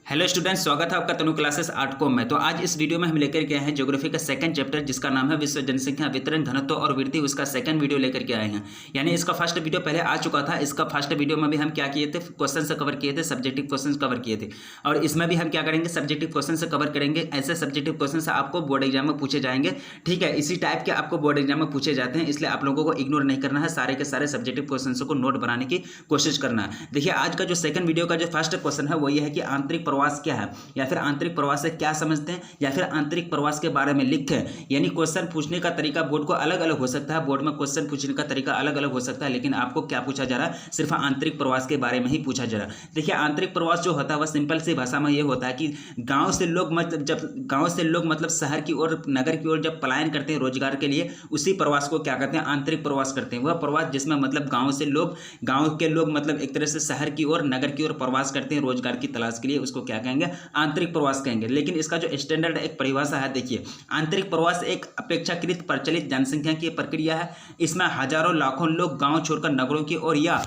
Hello students, स्वागत है आपका तनु क्लासेस आर्ट कॉम में। तो आज इस वीडियो में हम लेकर के आए हैं ज्योग्राफी का सेकंड चैप्टर, जिसका नाम है विश्व जनसंख्या वितरण घनत्व और वृद्धि। उसका सेकंड वीडियो लेकर के आए हैं, यानी इसका फर्स्ट वीडियो पहले आ चुका था। इसका फर्स्ट वीडियो में भी हम क्या किए थे, क्वेश्चन से कवर किए थे, सब्जेक्टिव क्वेश्चन कवर किए थे। और इसमें भी हम क्या करेंगे, सब्जेक्टिव क्वेश्चन से कवर करेंगे। ऐसे सब्जेक्टिव क्वेश्चन से आपको बोर्ड एग्जाम में पूछे जाएंगे, ठीक है। इसी टाइप के आपको बोर्ड एग्जाम में पूछे जाते हैं, इसलिए आप लोगों को इग्नोर नहीं करना है। सारे के सारे सब्जेक्टिव क्वेश्चन को नोट बनाने की कोशिश करना है। देखिए, आज का जो सेकंड वीडियो का जो फर्स्ट क्वेश्चन है वो ये है कि आंतरिक प्रवास क्या है, या फिर आंतरिक प्रवास से क्या समझते हैं, या फिर आंतरिक प्रवास के बारे में लिखें। यानी क्वेश्चन पूछने का तरीका बोर्ड को अलग अलग हो सकता है, बोर्ड में क्वेश्चन पूछने का तरीका अलग अलग हो सकता है, लेकिन आपको क्या पूछा जा रहा है, सिर्फ आंतरिक प्रवास के बारे में ही पूछा जा रहा है। देखिए, आंतरिक प्रवास जो होता है वह सिंपल सी भाषा में ये होता है कि गांव से लोग मतलब शहर की ओर, नगर की ओर जब पलायन करते हैं रोजगार के लिए, उसी प्रवास को क्या कहते हैं, आंतरिक प्रवास करते हैं। वह प्रवास जिसमें मतलब गांव के लोग मतलब एक तरह से शहर की ओर, नगर की ओर प्रवास करते हैं रोजगार की तलाश के लिए, उसको क्या कहेंगे, आंतरिक प्रवास कहेंगे। लेकिन इसका जो स्टैंडर्ड एक परिभाषा है, देखिए, आंतरिक प्रवास एक अपेक्षाकृत प्रचलित जनसंख्या की प्रक्रिया है। इसमें हजारों लाखों लोग गांव छोड़कर नगरों की ओर या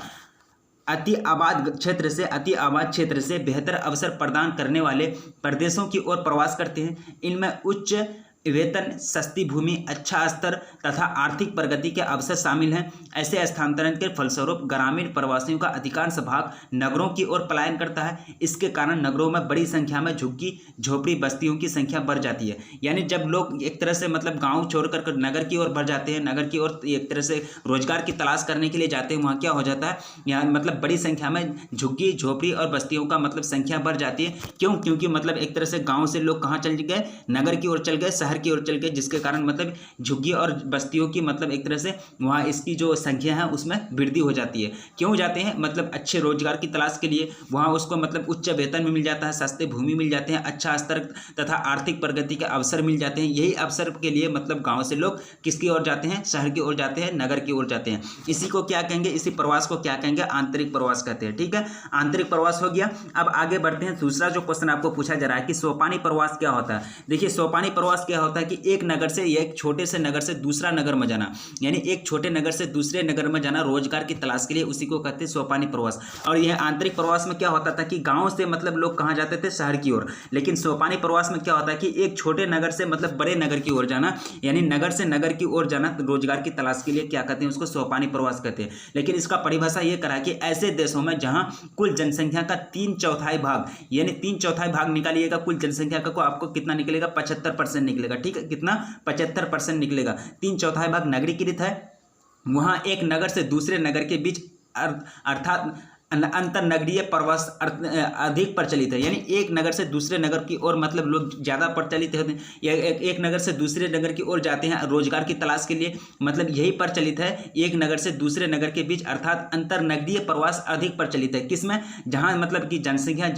अति आबाद क्षेत्र से बेहतर अवसर प्रदान करने वाले प्रदेशों की ओर प्रवास करते हैं। इनमें उच्च वेतन, सस्ती भूमि, अच्छा स्तर तथा आर्थिक प्रगति के अवसर शामिल हैं। ऐसे स्थानांतरण के फलस्वरूप ग्रामीण प्रवासियों का अधिकांश भाग नगरों की ओर पलायन करता है। इसके कारण नगरों में बड़ी संख्या में झुग्गी झोपड़ी बस्तियों की संख्या बढ़ जाती है। यानी जब लोग एक तरह से मतलब गांव छोड़कर नगर की ओर बढ़ जाते हैं, नगर की ओर एक तरह से रोजगार की तलाश करने के लिए जाते हैं, वहाँ क्या हो जाता है, यहाँ मतलब बड़ी संख्या में झुग्गी झोपड़ी और बस्तियों का मतलब संख्या बढ़ जाती है। क्यों? क्योंकि मतलब एक तरह से गाँव से लोग कहाँ चल गए, नगर की ओर चल गए, शहर की ओर चल गए, जिसके कारण मतलब झुग्गी और बस्तियों की मतलब एक तरह से वहाँ इसकी जो संख्या है उसमें वृद्धि हो जाती है। क्यों जाते हैं, मतलब अच्छे रोजगार की तलाश के लिए। वहाँ उसको मतलब उच्च वेतन में मिल जाता है, सस्ते भूमि मिल जाते हैं, अच्छा स्तर तथा आर्थिक प्रगति के अवसर मिल जाते हैं। यही अवसर के लिए मतलब गाँव से लोग किसकी ओर जाते हैं, शहर की ओर जाते हैं, नगर की ओर जाते हैं। इसी को क्या कहेंगे, इसी प्रवास को क्या कहेंगे, आंतरिक प्रवास कहते हैं, ठीक है। आंतरिक प्रवास हो गया। अब आगे बढ़ते हैं। दूसरा जो क्वेश्चन आपको पूछा जा रहा है कि सोपानी प्रवास क्या होता है। देखिए, सोपानी प्रवास क्या होता है कि एक नगर से या एक छोटे से नगर से दूसरा नगर में जाना, यानी एक छोटे नगर से दूसरे नगर में जाना रोजगार की तलाश के लिए, उसी को कहते हैं सोपानी प्रवास। और यह आंतरिक प्रवास में क्या होता था कि गांव से मतलब लोग कहां जाते थे, शहर की ओर। लेकिन सोपानी प्रवास में क्या होता है कि एक छोटे नगर से मतलब बड़े नगर की ओर जाना, यानी नगर से नगर की ओर जाना रोजगार की तलाश के लिए, क्या कहते हैं, उसको सोपानी प्रवास कहते हैं। लेकिन इसका परिभाषा यह करा कि ऐसे देशों में जहां कुल जनसंख्या का 3/4 भाग, यानी 3/4 भाग निकालिएगा कुल जनसंख्या का, को आपको कितना निकलेगा, 75% निकलेगा, ठीक है। कितना, 75% निकलेगा। 3/4 भाग नगरीकृत है। वहां एक नगर से दूसरे नगर के बीच अर्थात अंतर नगरीय प्रवास अधिक प्रचलित है। यानी एक नगर से दूसरे नगर की ओर मतलब लोग ज़्यादा प्रचलित होते हैं, या एक नगर से दूसरे नगर की ओर जाते हैं रोजगार की तलाश के लिए, मतलब यही प्रचलित है। एक नगर से दूसरे नगर के बीच अर्थात अंतर नगरीय प्रवास अधिक प्रचलित है। किसमें, जहाँ मतलब की जनसंख्या,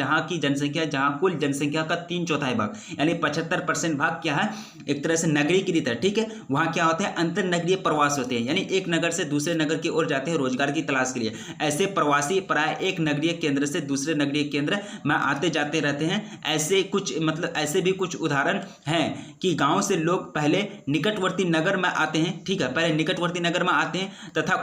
जहाँ कुल जनसंख्या का 3/4 भाग यानी 75% भाग क्या है, एक तरह से नगरीकृत है, ठीक है। वहाँ क्या होते हैं, अंतर नगरीय प्रवास होते हैं, यानी एक नगर से दूसरे नगर की ओर जाते हैं रोजगार की तलाश के लिए। ऐसे प्रवासी एक नगरीय केंद्र से दूसरे नगरीय केंद्र में आते जाते रहते हैं। ऐसे भी कुछ उदाहरण हैं कि गांव से लोग पहले निकटवर्ती नगर में आते हैं, ठीक है, पहले निकटवर्ती नगर में आते हैं तथा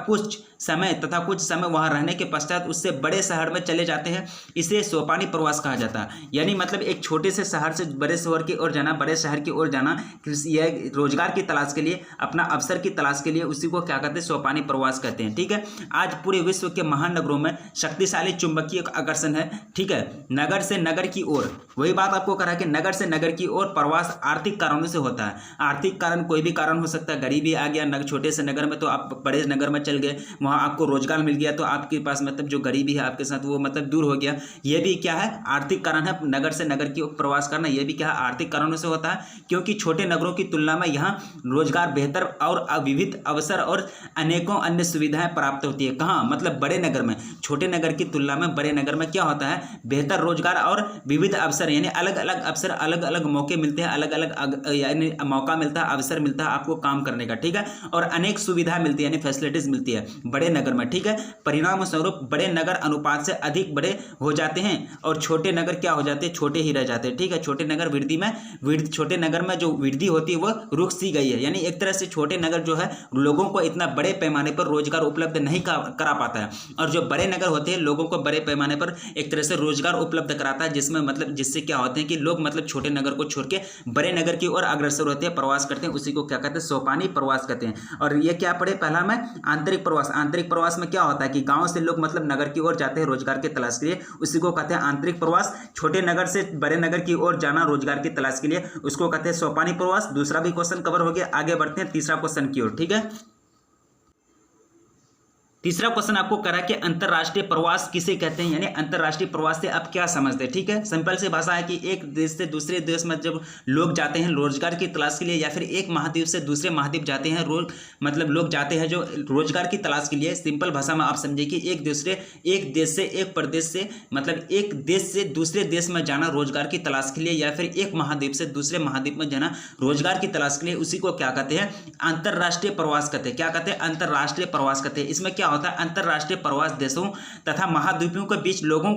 कुछ समय वहां रहने के पश्चात उससे बड़े शहर में चले जाते हैं। इसे सोपानी प्रवास कहा जाता है। यानी मतलब एक छोटे से शहर से बड़े शहर की ओर जाना, बड़े शहर की ओर जाना, यह रोजगार की तलाश के लिए, अपना अवसर की तलाश के लिए, उसी को क्या कहते हैं, सोपानी प्रवास कहते हैं, ठीक है। आज पूरे विश्व के महानगरों में शक्तिशाली चुंबकीय आकर्षण है, ठीक है। नगर से नगर की ओर, वही बात आपको करा कि नगर से नगर की ओर प्रवास आर्थिक कारणों से होता है। आर्थिक कारण कोई भी कारण हो सकता है, गरीबी आ गया छोटे से नगर में तो आप बड़े नगर में चल गए, वहां आपको रोजगार मिल गया, तो आपके पास मतलब जो गरीबी है आपके साथ वो मतलब दूर हो गया। ये भी क्या है, आर्थिक कारण है। नगर से नगर की ओर प्रवास करना, ये भी क्या है, आर्थिक कारणों से होता है, क्योंकि छोटे नगरों की तुलना में यहाँ रोजगार बेहतर और विविध अवसर और अनेकों अन्य सुविधाएं प्राप्त होती है। कहाँ, मतलब बड़े नगर में। छोटे नगर की तुलना में बड़े नगर में क्या होता है, बेहतर रोजगार और विविध अवसर, यानी अलग अलग अवसर, अलग अलग मौके मिलते हैं, अलग अलग यानी मौका मिलता है, अवसर मिलता है आपको काम करने का, ठीक है। और अनेक सुविधा मिलती है, यानी फैसिलिटीज मिलती है बड़े नगर में, ठीक है। परिणाम स्वरूप बड़े नगर अनुपात से अधिक बड़े हो जाते हैं और छोटे नगर क्या हो जाते हैं, छोटे ही रह जाते हैं, ठीक है। छोटे नगर छोटे नगर में जो वृद्धि होती है वो रुक सी गई है। यानी एक तरह से छोटे नगर जो है लोगों को इतना बड़े पैमाने पर रोजगार उपलब्ध नहीं करा पाता है, और जो बड़े नगर होते होती है लोगों को बड़े पैमाने पर एक तरह से रोजगार उपलब्ध कराता है, जिसमें मतलब जिससे क्या होते हैं कि लोग मतलब छोटे नगर को छोड़ के बड़े नगर की ओर अग्रसर होते हैं, प्रवास करते हैं, उसी को क्या कहते हैं सोपानी प्रवास कहते हैं। और ये क्या पढ़े पहला में आंतरिक प्रवास। आंतरिक प्रवास में क्या होता है कि गांव से लोग मतलब नगर की ओर जाते हैं रोजगार की तलाश के लिए, उसी को कहते हैं आंतरिक प्रवास। छोटे नगर से बड़े नगर की ओर जाना रोजगार की तलाश के लिए, उसको कहते हैं सोपानी प्रवास। दूसरा भी क्वेश्चन कवर हो गया, आगे बढ़ते हैं तीसरा क्वेश्चन की ओर। ठीक है, तीसरा क्वेश्चन आपको करा कि अंतरराष्ट्रीय प्रवास किसे कहते हैं, यानी अंतरराष्ट्रीय प्रवास से आप क्या समझते हैं। ठीक है, सिंपल सी भाषा है कि एक देश से दूसरे देश में जब लोग जाते हैं रोजगार की तलाश के लिए, या फिर एक महाद्वीप से दूसरे महाद्वीप जाते हैं मतलब लोग जाते हैं जो रोजगार की तलाश के लिए। सिंपल भाषा में आप समझिए कि एक देश से एक प्रदेश से मतलब एक देश से दूसरे देश में जाना रोजगार की तलाश के लिए, या फिर एक महाद्वीप से दूसरे महाद्वीप में जाना रोजगार की तलाश के लिए, उसी को क्या कहते हैं अंतरराष्ट्रीय प्रवास कहते हैं। क्या कहते हैं अंतरराष्ट्रीय प्रवास कहते हैं। इसमें क्या होता है अंतरराष्ट्रीय प्रवास देशों तथा महाद्वीपों के बीच लोगों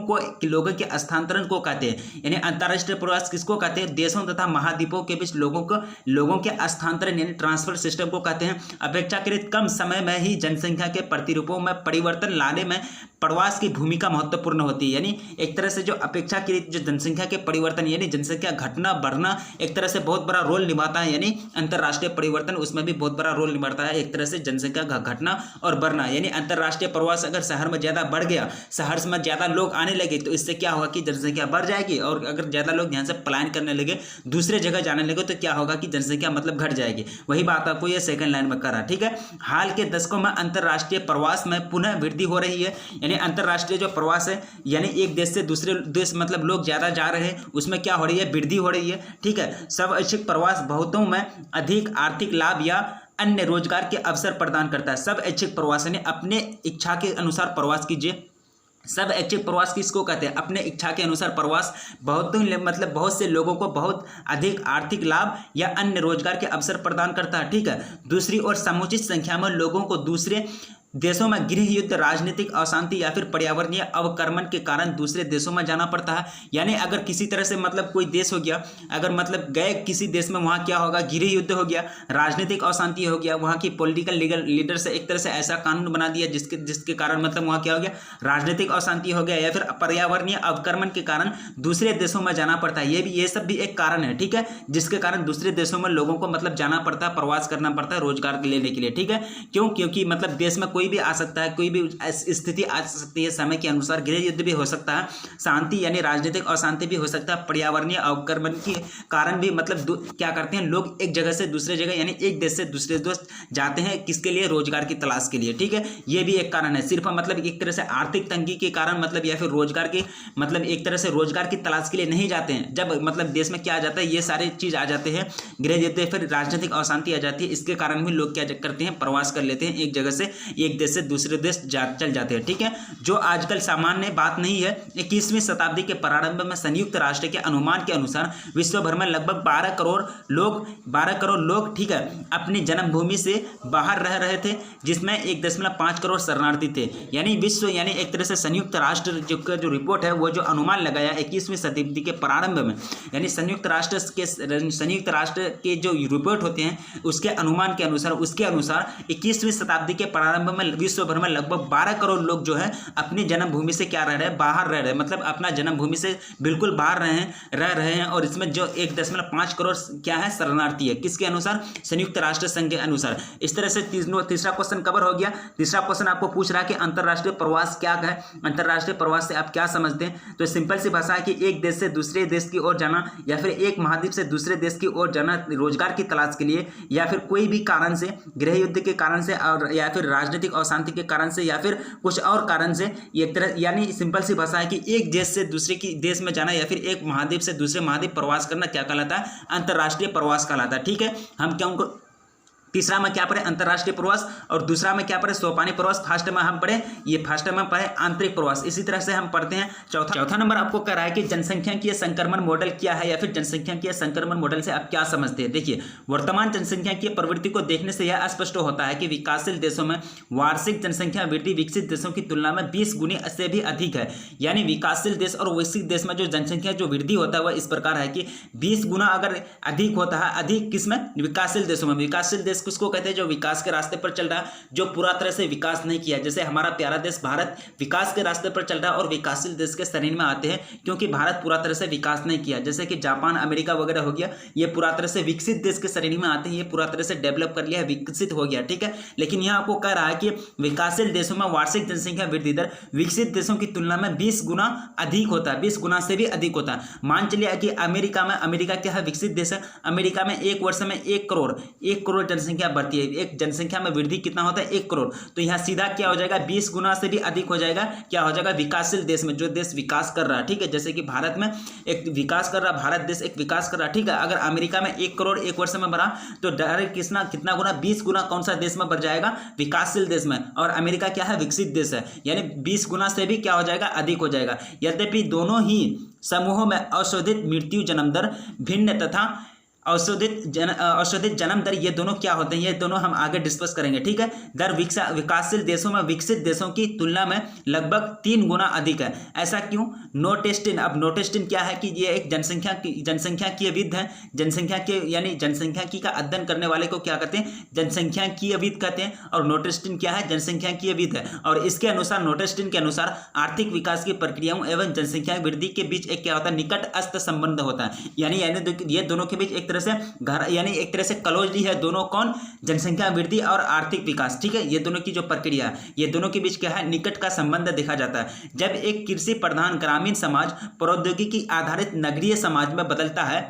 के स्थानांतरण को कहते हैं। यानी अंतरराष्ट्रीय प्रवास किसको कहते हैं, देशों तथा महाद्वीपों के बीच लोगों के स्थानांतरण यानी ट्रांसफर सिस्टम को कहते हैं। अपेक्षाकृत कम समय में ही जनसंख्या के प्रतिरूपों में परिवर्तन लाने में प्रवास की भूमिका महत्वपूर्ण होती है। यानी एक तरह से जो अपेक्षाकृत जो जनसंख्या के परिवर्तन यानी जनसंख्या घटना बढ़ना एक तरह से बहुत बड़ा रोल निभाता है, यानी अंतरराष्ट्रीय परिवर्तन उसमें भी बहुत बड़ा रोल निभाता है एक तरह से जनसंख्या घटना और बढ़ना। यानी अंतरराष्ट्रीय प्रवास अगर शहर में ज़्यादा बढ़ गया, शहर में ज़्यादा लोग आने लगे, तो इससे क्या होगा कि जनसंख्या बढ़ जाएगी, और अगर ज़्यादा लोग यहाँ से पलायन करने लगे दूसरे जगह जाने लगे तो क्या होगा कि जनसंख्या मतलब घट जाएगी। वही बात आपको ये सेकंड लाइन में करा। ठीक है, हाल के दशकों में अंतरराष्ट्रीय प्रवास में पुनः वृद्धि हो रही है। यानी अंतरराष्ट्रीय जो प्रवास है यानी एक देश से दूसरे देश मतलब लोग ज़्यादा जा रहे हैं, उसमें क्या हो रही है वृद्धि हो रही है। ठीक है, स्वैच्छिक प्रवास बहुतों में अधिक आर्थिक लाभ या अन्य रोजगार के अवसर प्रदान करता है। सब ऐच्छिक प्रवास यानी अपने इच्छा के अनुसार प्रवास कीजिए। सब ऐच्छिक प्रवास किसको कहते हैं, अपने इच्छा के अनुसार प्रवास बहुत से लोगों को बहुत अधिक आर्थिक लाभ या अन्य रोजगार के अवसर प्रदान करता है। ठीक है, दूसरी ओर समुचित संख्या में लोगों को दूसरे देशों में गृह युद्ध, राजनीतिक अशांति या फिर पर्यावरणीय अवक्रमण के कारण दूसरे देशों में जाना पड़ता है। यानी अगर किसी तरह से मतलब कोई देश हो गया, अगर मतलब गए किसी देश में, वहाँ क्या होगा गृह युद्ध हो गया, राजनीतिक अशांति हो गया, वहाँ की पॉलिटिकल लीडर से एक तरह से ऐसा कानून बना दिया जिसके कारण मतलब वहाँ क्या हो गया राजनीतिक अशांति हो गया, या फिर पर्यावरणीय अवक्रमण के कारण दूसरे देशों में जाना पड़ता है। ये सब भी एक कारण है। ठीक है, जिसके कारण दूसरे देशों में लोगों को मतलब जाना पड़ता है, प्रवास करना पड़ता है रोजगार लेने के लिए। ठीक है, क्योंकि मतलब देश में कोई भी आ सकता है, कोई भी स्थिति आ सकती है समय के अनुसार, गृह युद्ध भी हो सकता है, शांति यानी राजनीतिक अशांति भी हो सकता है, पर्यावरणीय अवक्रमण के कारण भी मतलब क्या करते हैं लोग एक जगह से दूसरे जगह यानी एक देश से दूसरे देश जाते हैं, किसके लिए रोजगार की तलाश के लिए। ठीक है, ये भी एक कारण है। सिर्फ मतलब एक तरह से आर्थिक तंगी के कारण मतलब या फिर रोजगार के मतलब एक तरह से रोजगार की तलाश के लिए नहीं जाते हैं। जब मतलब देश में क्या आ जाता है ये सारे चीज आ जाते हैं, गृह युद्ध फिर राजनीतिक अशांति आ जाती है, इसके कारण भी लोग क्या करते हैं प्रवास कर लेते हैं, एक जगह से एक देश से दूसरे देश चल जाते हैं। ठीक है, जो आजकल सामान्य बात नहीं है। 21वीं शताब्दी के प्रारंभ में संयुक्त राष्ट्र के अनुमान के अनुसार विश्व भर में लगभग 12 करोड़ लोग ठीक है अपनी जन्मभूमि से बाहर रह रहे थे, जिसमें 1.5 करोड़ शरणार्थी थे। यानी विश्व यानी एक तरह से संयुक्त राष्ट्र जो रिपोर्ट है वो जो अनुमान लगाया 21वीं शताब्दी के प्रारंभ में, यानी संयुक्त राष्ट्र के जो रिपोर्ट होते हैं उसके अनुमान के अनुसार 21वीं शताब्दी के प्रारंभ में विश्व भर में लगभग 12 करोड़ लोग जो है अपनी जन्मभूमि से क्या रह रहे हैं बाहर रह रहे हैं, मतलब अपना जन्मभूमि से बिल्कुल बाहर रह रहे हैं। और इसमें जो 1.5 करोड़ क्या है शरणार्थी है, किसके अनुसार संयुक्त राष्ट्र संघ के अनुसार। इस तरह से तीसरा क्वेश्चन कवर हो गया। तीसरा क्वेश्चन आपको पूछ रहा है कि अंतरराष्ट्रीय प्रवास क्या है, अंतरराष्ट्रीय प्रवास से आप क्या समझते हैं। तो सिंपल सी भाषा है कि एक देश से दूसरे देश की ओर जाना, या फिर एक महाद्वीप से दूसरे देश की ओर जाना रोजगार की तलाश के लिए, या फिर कोई भी कारण से गृह युद्ध के कारण से और या फिर राजनीतिक अशांति के कारण से, या फिर कुछ और कारण से। एक तरह यानी सिंपल सी भाषा है कि एक देश से दूसरे की देश में जाना या फिर एक महाद्वीप से दूसरे महाद्वीप प्रवास करना क्या कहलाता है, अंतरराष्ट्रीय प्रवास कहलाता है। ठीक है, हम क्या उनको तीसरा में क्या पढ़े अंतरराष्ट्रीय प्रवास, और दूसरा में क्या पढ़े सोपानी प्रवास। फर्स्ट में हम पढ़े आंतरिक प्रवास। इसी तरह से हम पढ़ते हैं चौथा नंबर आपको कह रहा है कि जनसंख्यिकीय संक्रमण मॉडल क्या है, या फिर जनसंख्यिकीय संक्रमण मॉडल से आप क्या समझते हैं। देखिए, वर्तमान जनसंख्यिकीय प्रवृत्ति को देखने से यह स्पष्ट होता है कि विकासशील देशों में वार्षिक जनसंख्या वृद्धि विकसित देशों की तुलना में 20 गुनी से भी अधिक है। यानी विकासशील देश और विकसित देश में जो जनसंख्या जो वृद्धि होता है वह इस प्रकार है कि 20 गुना अगर अधिक होता है, अधिक किसमें विकासशील देशों में। विकासशील देश देश किसको कहते हैं? जो विकास के रास्ते पर चल रहा है, जो पूरा तरह से विकास नहीं किया। जैसे हमारा प्यारा देश भारत विकास के रास्ते पर चल रहा है और विकासशील देश के श्रेणी में आते हैं क्योंकि भारत पूरा तरह से विकास नहीं किया। जैसे कि जापान, अमेरिका वगैरह हो गया, ये पूरा तरह से विकसित देश के श्रेणी में आते हैं, ये पूरा तरह से डेवलप कर लिया है, विकसित हो गया, ठीक है। लेकिन यहाँ आपको कह रहा है कि विकासशील देशों में वार्षिक जनसंख्या वृद्धि दर विकसित देशों की तुलना में 20 गुना अधिक होता है, 20 गुना से भी अधिक होता है। मान चलिए कि अमेरिका क्या है? विकसित देश है। अमेरिका में एक वर्ष में 1 करोड़ जनसंख्या बढ़ती है। एक जनसंख्या में वृद्धि कितना होता है? 1 करोड़। तो यहाँ सीधा क्या हो जाएगा? 20 गुना से भी अधिक हो जाएगा। क्या हो जाएगा? विकासशील देश में, जो देश विकास कर रहा है, ठीक है। जैसे कि भारत में एक विकास कर रहा, भारत देश एक विकास कर रहा, ठीक है। अगर अमेरिका में 1 करोड़ एक वर्ष में बढ़ा तो डायरेक्ट कितना गुना? 20 गुना कौन सा देश में बढ़ जाएगा? विकासशील देश में। और अमेरिका क्या है? विकसित देश है, यानी 20 गुना से भी क्या हो जाएगा? अधिक हो जाएगा। यद्यपि दोनों ही समूहों में औसत मृत्यु जन्म दर भिन्न तथा औसत जन्म दर, ये दोनों क्या होते हैं? ये दोनों हम आगे डिस्कस करेंगे, ठीक है। दर विकासशील देशों में विकसित देशों की तुलना में लगभग 3 गुना अधिक है। ऐसा क्यों? नोटेस्टिन। अब नोटेस्टिन क्या है कि ये एक जनसंख्याकीयविद है। जनसंख्याकी का अध्ययन करने वाले को क्या कहते हैं? जनसंख्याकीयविद कहते हैं। और नोटेस्टिन क्या है? जनसंख्याकीयविद है। और इसके अनुसार, नोटेस्टिन के अनुसार आर्थिक विकास की प्रक्रियाओं एवं जनसंख्या वृद्धि के बीच एक क्या होता है? निकट अस्थ संबंध होता है। यानी ये दोनों के बीच एक एक तरह से क्लोजली है दोनों। कौन? जनसंख्या वृद्धि और आर्थिक विकास, ठीक है। ये दोनों की जो प्रक्रिया है, ये दोनों के बीच क्या है? निकट का संबंध देखा जाता है। जब एक कृषि प्रधान ग्रामीण समाज प्रौद्योगिकी आधारित नगरीय समाज में बदलता है,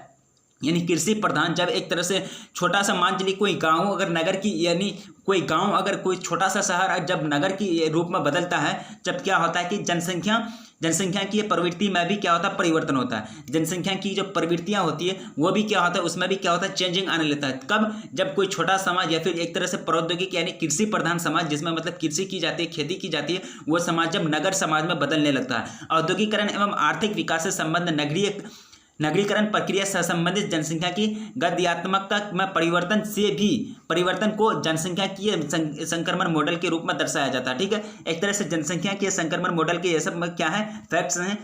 यानी कृषि प्रधान जब एक तरह से छोटा सा, मान लीजिए कोई गांव अगर नगर की, यानी कोई गांव अगर कोई छोटा सा शहर जब नगर की रूप में बदलता है, जब क्या होता है कि जनसंख्या की प्रवृत्ति में भी क्या होता है? परिवर्तन होता है। जनसंख्या की जो प्रवृत्तियां होती है वो भी क्या होता है? उसमें भी क्या होता है? चेंजिंग आने लगता है। कब? जब कोई छोटा समाज या फिर एक तरह से प्रौद्योगिक यानी कृषि प्रधान समाज, जिसमें मतलब कृषि की जाती है, खेती की जाती है, वो समाज जब नगर समाज में बदलने लगता है। औद्योगिकरण एवं आर्थिक विकास से संबंध नगरीकरण प्रक्रिया से संबंधित जनसंख्या की गद्यात्मकता में परिवर्तन को जनसंख्याकीय संक्रमण मॉडल के रूप में दर्शाया जाता है, ठीक है। एक तरह से जनसंख्याकीय संक्रमण मॉडल के ये सब क्या है? फैक्ट्स हैं।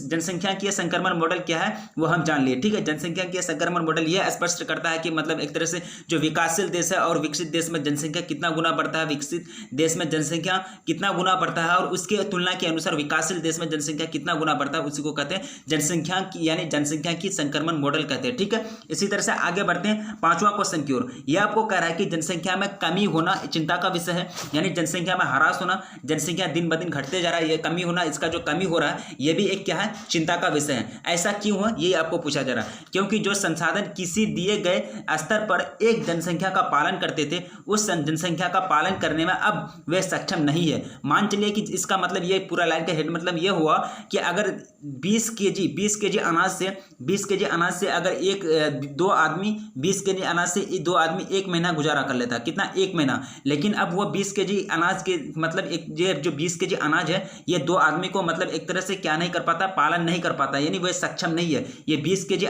जनसंख्याकीय संक्रमण मॉडल क्या है वो हम जान लिए, ठीक है। जनसंख्याकीय संक्रमण मॉडल यह स्पष्ट करता है कि मतलब एक तरह से जो विकासशील देश है और विकसित देश में जनसंख्या कितना गुना बढ़ता है, विकसित देश में जनसंख्या कितना गुना बढ़ता है, और उसके तुलना के अनुसार विकासशील देश में जनसंख्या कितना गुना बढ़ता है, उसी को कहते हैं जनसंख्या की संक्रमण मॉडल कहते हैं, ठीक है। इसी तरह से आगे बढ़ते हैं। 5वां क्वेश्चन की ओर। यह आपको कह रहा है कि जनसंख्या में कमी होना चिंता का विषय है, यानी जनसंख्या में ह्रास होना, जनसंख्या दिन ब दिन घटते जा रहा है, ये कमी होना, इसका जो कमी हो रहा है ये भी एक क्या है? चिंता का विषय है। ऐसा क्यों है? ये आपको पूछा जा रहा है। क्योंकि जो संसाधन किसी दिए गए स्तर पर एक जनसंख्या का पालन करते थे, उस जनसंख्या का पालन करने में अब वे सक्षम नहीं है। मान चलिए कि इसका मतलब ये पूरा लाइन का हेड मतलब ये हुआ कि अगर 20 केजी अनाज से अगर दो आदमी 20 केजी अनाज से दो आदमी 1 महीना गुजारा कर लेता, कितना? 1 महीना। लेकिन अब वो 20 केजी अनाज के मतलब जो 20 केजी अनाज है ये 2 आदमी को मतलब एक तरह से क्या नहीं कर पाता? पालन नहीं कर पाता, यानी वह सक्षम नहीं है। ये 20 केजी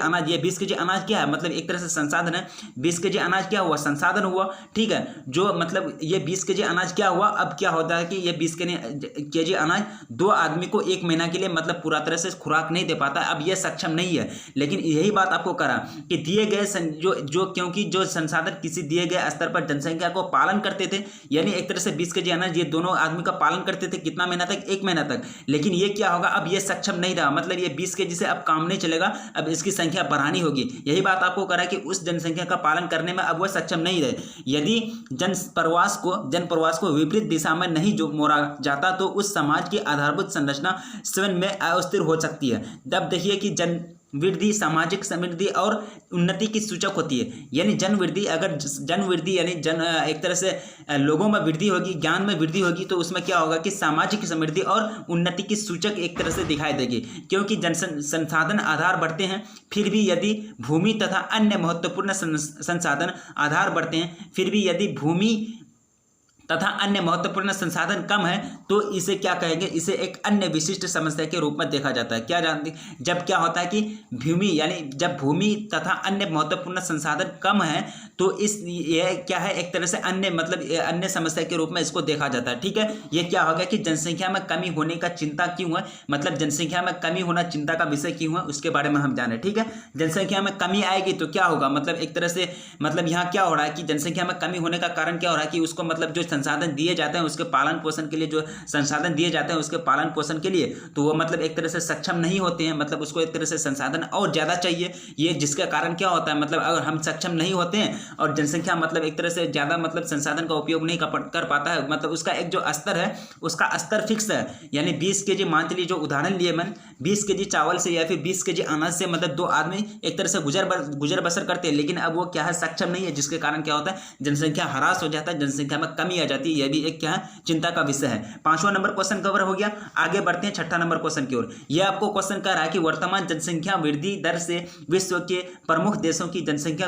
अनाज क्या है? मतलब एक तरह से संसाधन है। 20 केजी अनाज क्या हुआ? संसाधन हुआ, ठीक है। जो मतलब ये 20 केजी अनाज क्या हुआ? अब क्या होता है कि ये 20 केजी अनाज 2 आदमी को 1 महीना के लिए मतलब पूरा तरह से खुराक नहीं दे पाता, अब ये सक्षम नहीं है। लेकिन यही बात आपको करा कि दिए गए क्योंकि जो संसाधन किसी दिए गए स्तर पर जनसंख्या को पालन करते थे, यानी एक तरह से 20 केजी अनाज ये दोनों आदमी का पालन करते थे, कितना महीना तक? 1 महीना तक। लेकिन ये क्या होगा? अब ये सक्षम नहीं रहा, मतलब ये 20 केजी से अब काम नहीं चलेगा, अब इसकी संख्या बढ़ानी होगी। यही बात आपको करा कि उस जनसंख्या का पालन करने में अब वह सक्षम नहीं रहे। यदि जन प्रवास को विपरीत दिशा में नहीं जो मोड़ा जाता तो उस समाज की आधारभूत संरचना स्वयं में अस्थिर हो सकती है। तब देखिए कि जन वृद्धि सामाजिक समृद्धि और उन्नति की सूचक होती है। यानी जन वृद्धि यानी एक तरह से लोगों में वृद्धि होगी, ज्ञान में वृद्धि होगी, तो उसमें क्या होगा कि सामाजिक समृद्धि और उन्नति की सूचक एक तरह से दिखाई देगी। क्योंकि संसाधन आधार बढ़ते हैं, फिर भी यदि भूमि तथा अन्य महत्वपूर्ण संसाधन आधार बढ़ते हैं, फिर भी यदि भूमि तथा अन्य महत्वपूर्ण संसाधन कम है तो इसे क्या कहेंगे, इसे एक अन्य विशिष्ट समस्या के रूप में देखा जाता है। क्या जानते, जब क्या होता है कि भूमि यानी जब भूमि तथा अन्य महत्वपूर्ण संसाधन कम है तो इस ये क्या है, एक तरह से अन्य मतलब अन्य समस्या के रूप में इसको देखा जाता है। ठीक है, ये क्या होगा कि जनसंख्या में कमी होने का चिंता क्यों है, मतलब जनसंख्या में कमी होना चिंता का विषय क्यों है उसके बारे में हम जाने। ठीक है, जनसंख्या में कमी आएगी तो क्या होगा, मतलब एक तरह से मतलब यहाँ क्या हो रहा है कि जनसंख्या में कमी होने का कारण क्या हो रहा है कि उसको मतलब जो संसाधन दिए जाते हैं उसके पालन पोषण के लिए, जो संसाधन दिए जाते हैं उसके पालन पोषण के लिए तो वो मतलब एक तरह से सक्षम नहीं होते हैं, मतलब उसको एक तरह से संसाधन और ज़्यादा चाहिए। ये जिसके कारण क्या होता है, मतलब अगर हम सक्षम नहीं होते हैं और जनसंख्या मतलब एक तरह से ज़्यादा मतलब संसाधन का उपयोग नहीं कर पाता है, मतलब उसका एक जो स्तर है उसका स्तर फिक्स है, यानी 20 kg मान लीजिए, जो उदाहरण लिए मैंने 20 kg चावल से या फिर 20 kg अनाज से मतलब 2 आदमी एक तरह से गुजर बसर करते हैं, लेकिन अब वो क्या है, सक्षम नहीं है, जिसके कारण क्या होता है, जनसंख्या ह्रास हो जाता है, जनसंख्या में कमी आ जाती है। यह भी एक क्या है, चिंता का विषय है। 5वां नंबर क्वेश्चन कवर हो गया। आगे बढ़ते हैं 6ठा नंबर क्वेश्चन की ओर। यह आपको क्वेश्चन कह रहा है कि वर्तमान जनसंख्या वृद्धि दर से विश्व के प्रमुख देशों की जनसंख्या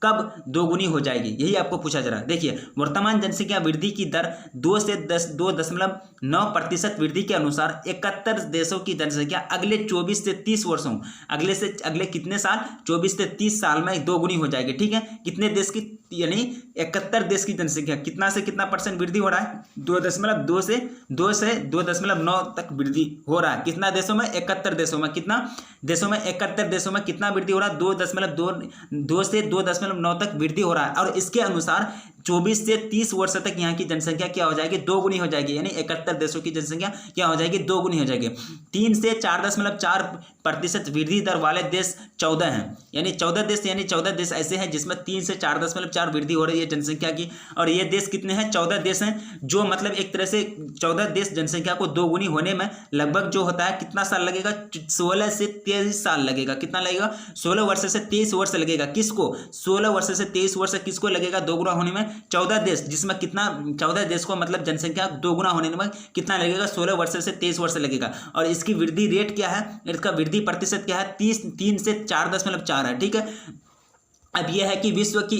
कब दोगुनी हो जाएगी, यही आपको पूछा जा रहा है। देखिए, वर्तमान जनसंख्या वृद्धि की दर 2.9% वृद्धि के अनुसार 71 देशों की जनसंख्या अगले 24 से 30 वर्षों, अगले कितने साल, 24 से 30 साल में दोगुनी हो जाएगी। ठीक है, कितने देश की, यानी 71 देश की जनसंख्या कितना से कितना परसेंट वृद्धि हो रहा है, 2.2 से 2.9 तक वृद्धि हो रहा है। कितना देशों में, 71 देशों में, कितना देशों में, 71 देशों में कितना वृद्धि हो रहा है, 2 से 2.9 तक वृद्धि हो रहा है। और इसके अनुसार 24 से 30 वर्ष तक यहाँ की जनसंख्या क्या हो जाएगी, दोगुनी हो जाएगी, यानी 71 देशों की जनसंख्या क्या हो जाएगी, दोगुनी हो जाएगी। 3 से 4.4% वृद्धि दर वाले देश 14 हैं, यानी 14 देश ऐसे हैं जिसमें 3 से 4.4 वृद्धि हो रही है जनसंख्या की। और ये देश कितने हैं, 14 देश हैं, जो मतलब एक तरह से 14 देश जनसंख्या को दोगुनी होने में लगभग जो होता है कितना साल लगेगा, 16 से 23 साल लगेगा। कितना लगेगा, 16 वर्ष से 23 वर्ष लगेगा। किसको, 16 वर्ष से 23 वर्ष किसको लगेगा दोगुना होने में, 14 देश, जिसमें कितना, 14 देश को मतलब जनसंख्या दोगुना होने में कितना लगेगा, 16 वर्ष से 23 वर्ष लगेगा। और इसकी वृद्धि रेट क्या है, इसका वृद्धि प्रतिशत क्या है, 3 से 4.4 है। ठीक है, अब यह है कि विश्व की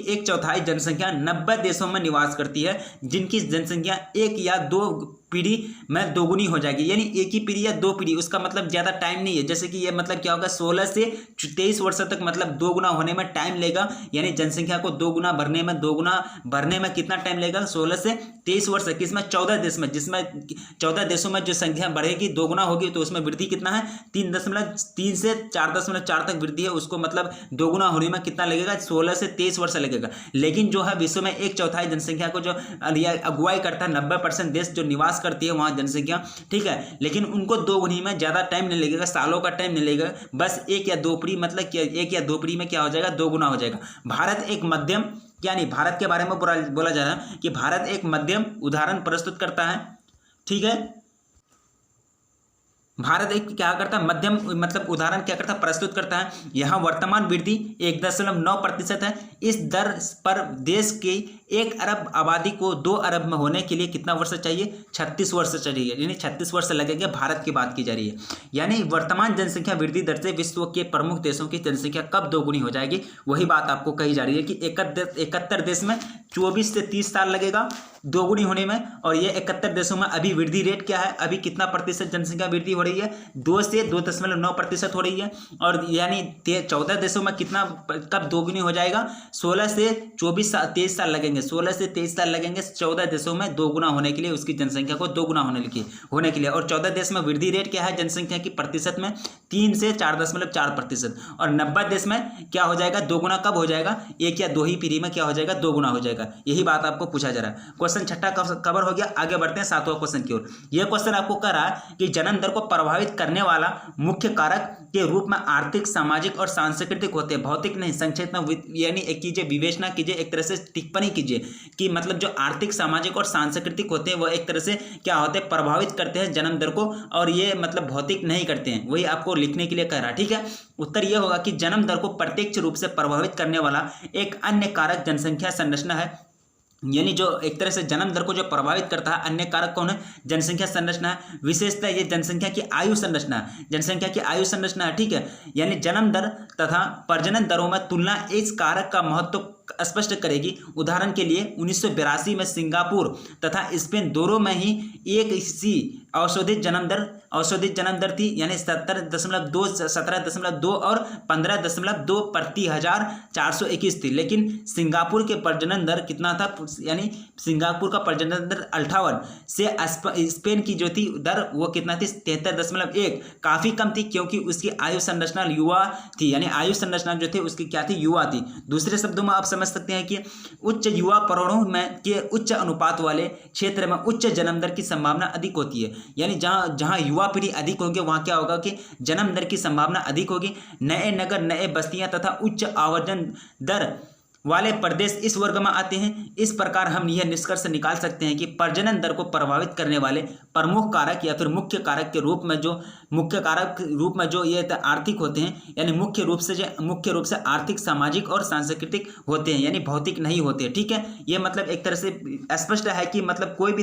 एक चौथाई जनसंख्या 90 देशों में निवास करती है, जिनकी जनसंख्या 1 या 2 पीढ़ी में दोगुनी हो जाएगी, यानी एक ही पीढ़ी या 2 पीढ़ी, उसका मतलब ज़्यादा टाइम नहीं है। जैसे कि ये मतलब क्या होगा, 16 से 23 वर्ष तक मतलब दोगुना होने में टाइम लेगा, यानी जनसंख्या को दोगुना भरने में कितना टाइम लेगा, 16 से 23 वर्ष। किसमें, 14 देश में, जिसमें 14 देशों में जो संख्या बढ़ेगी, दोगुना होगी, तो उसमें वृद्धि कितना है, 3 से 4.4 तक वृद्धि है, उसको मतलब दोगुना होने में कितना लगेगा, 16 से 23 वर्ष लगेगा। लेकिन जो है विश्व में 1/4 जनसंख्या को जो अगुवाई करता है, 90% देश जो निवास करती है वहां जनसंख्या, ठीक है, लेकिन उनको दोगुनी में ज्यादा टाइम नहीं लगेगा, सालों का टाइम नहीं लगेगा, बस 1 या 2 पीढ़ी, मतलब 1 या 2 पीढ़ी में क्या हो जाएगा, दोगुना हो जाएगा। भारत एक मध्यम, यानी भारत के बारे में बोला जा रहा है कि भारत एक मध्यम उदाहरण प्रस्तुत करता है। ठीक है, भारत एक क्या करता है, मध्यम मतलब उदाहरण क्या करता है, प्रस्तुत करता है। यहाँ वर्तमान वृद्धि 1.9% है। इस दर पर देश की 1 अरब आबादी को 2 अरब में होने के लिए कितना वर्ष चाहिए, 36 वर्ष चाहिए, यानी 36 वर्ष लगेंगे। भारत की बात की जा रही है, यानी वर्तमान जनसंख्या वृद्धि दर से विश्व के प्रमुख देशों की जनसंख्या कब दोगुनी हो जाएगी, वही बात आपको कही जा रही है कि 71 देश में 24 से 30 साल लगेगा दोगुनी होने में। और ये 71 देशों में अभी वृद्धि रेट क्या है, अभी कितना प्रतिशत जनसंख्या वृद्धि हो रही है, 2 से 2.9% हो रही है। और यानी 14 देशों में कितना कब दोगुनी हो जाएगा, 16 से 23 साल लगेंगे, 16 से 23 साल लगेंगे 14 देशों में दोगुना होने के लिए, उसकी जनसंख्या को दोगुना होने के लिए। और 14 देश में वृद्धि रेट क्या है जनसंख्या की प्रतिशत में, 3 से 4.4%। और 90 देश में क्या हो जाएगा, दोगुना कब हो जाएगा, 1 या 2 ही पीढ़ी में क्या हो जाएगा, दोगुना हो जाएगा। यही बात आपको पूछा जा रहा है। क्वेश्चन 6ठा कवर हो गया। आगे बढ़ते हैं 7वां क्वेश्चन की ओर। यह क्वेश्चन आपको कह रहा है कि जन्म दर को प्रभावित करने वाला मुख्य कारक के रूप में आर्थिक, सामाजिक और सांस्कृतिक होते हैं, भौतिक नहीं। संक्षेप में यानी एक कीजिए, विवेचना कीजिए, एक तरह से टिप्पणी कीजिए कि मतलब जो आर्थिक, सामाजिक और सांस्कृतिक होते हैं वो एक तरह से क्या होते हैं, प्रभावित करते हैं जन्म दर को, और ये मतलब भौतिक नहीं करते हैं, वही आपको लिखने के लिए कह रहा है। ठीक है, उत्तर यह होगा कि जन्म दर को प्रत्यक्ष रूप से प्रभावित करने वाला एक अन्य कारक जनसंख्या संरचना है। यानी जो एक तरह से जन्म दर को जो प्रभावित करता है अन्य कारक कौन है, जनसंख्या संरचना है। विशेषतः ये जनसंख्या की आयु संरचना है, जनसंख्या की आयु संरचना है। ठीक है, यानी जन्म दर तथा प्रजनन दरों में तुलना इस कारक का महत्व स्पष्ट करेगी। उदाहरण के लिए 1982 में सिंगापुर तथा स्पेन दोनों में ही एक सी औषधित जन्म दर थी, यानी 17.2, 17.2 और 15.2 प्रति 1421 थी। लेकिन सिंगापुर के प्रजनन दर कितना था, यानी सिंगापुर का प्रजनन दर 58 से स्पेन की जो थी दर वो कितना थी 73.1, काफ़ी कम थी, क्योंकि उसकी आयु संरचना युवा थी, यानी आयु संरचना जो थी उसकी क्या थी, युवा थी। दूसरे शब्दों में आप समझ सकते हैं कि उच्च युवा प्रौढ़ों में के उच्च अनुपात वाले क्षेत्र में उच्च जन्म दर की संभावना अधिक होती है, यानी जहां युवा पीढ़ी अधिक होगी वहां क्या होगा कि जन्म दर की संभावना अधिक होगी। नए नगर, नए बस्तियां तथा उच्च आवर्जन दर वाले प्रदेश इस वर्ग में आते हैं। इस प्रकार हम यह निष्कर्ष निकाल सकते हैं कि प्रजनन दर को प्रभावित करने वाले प्रमुख कारक या फिर मुख्य कारक के रूप में जो ये आर्थिक होते हैं, यानी मुख्य रूप से आर्थिक, सामाजिक और सांस्कृतिक होते हैं, यानी भौतिक नहीं होते। ठीक है, ये मतलब एक तरह से स्पष्ट है कि मतलब कोई भी